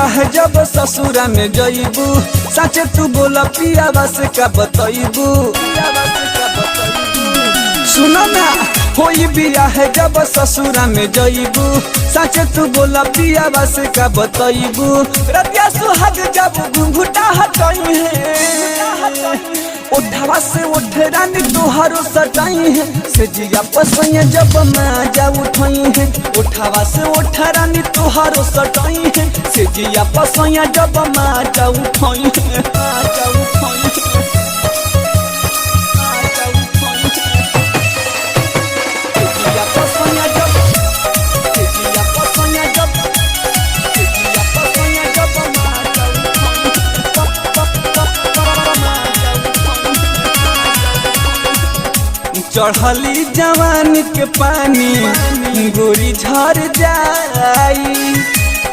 बियाह जब ससुरा में जइबू सचे तू बोला पियावा से का बतइबू। सुनो ना होई बियाह जब ससुरा में जइबू सचे तू बोला पियावा से का बतइबू। रतिया सुहाग जब घुंघुटा हटई है उठावा से उठ रानी तोहारो सटाई है से जिया पसैया जब माजा उठाई है। उठावा से उठ रानी तोहारो सटाई है से जिया पसैया जब माजा उठाई है। माजा उठाई है। चढ़ली जवानी के पानी गोरी झर जाई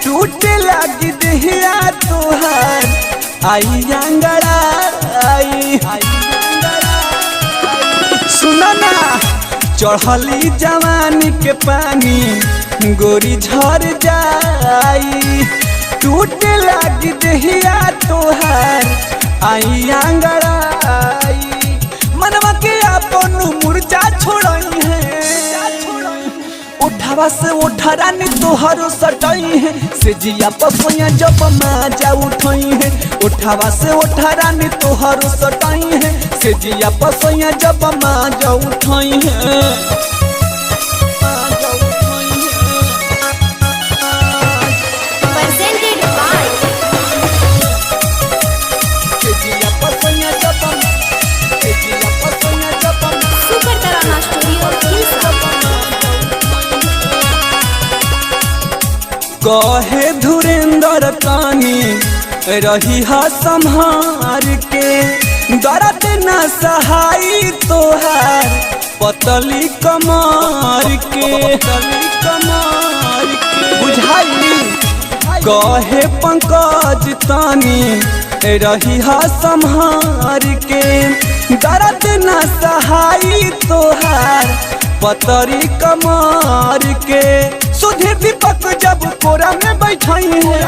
टूटे लगी देहिया तोहार आई अंगड़ाई। सुना ना चढ़ली जवानी के पानी गोरी झर जाई टूटे लगी देहिया तोहार आई अंगड़ाई। मनवा के अपन मुर्चा छोड़ई है उठावा से उठा रानी तोहारो सटाई है से जिया पसैया जब माजा उठाई है। उठावा से उठा रानी तोहारो सटाई है से जिया पसैया जब माजा उठाई है। कहे धुरेंद्र कानी रही हा संहार के दर्द न सहाई तोहार पतली कमार के बुझाई। कहे पंकज तानी रही हा संहार के दर्द न सहाई तोहार पतरी कमार के। सुधीर दीपक जब कोरा में बैठाई है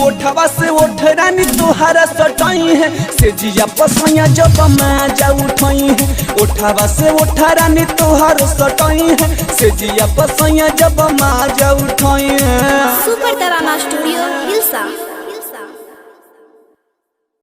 उठवा से उठ रानी तोहारा सटाई है से जिया पसैया जब माजा उठाई है। उठवा से उठ रानी तोहारो सटाई है से जिया पसैया जब माजा उठाई है।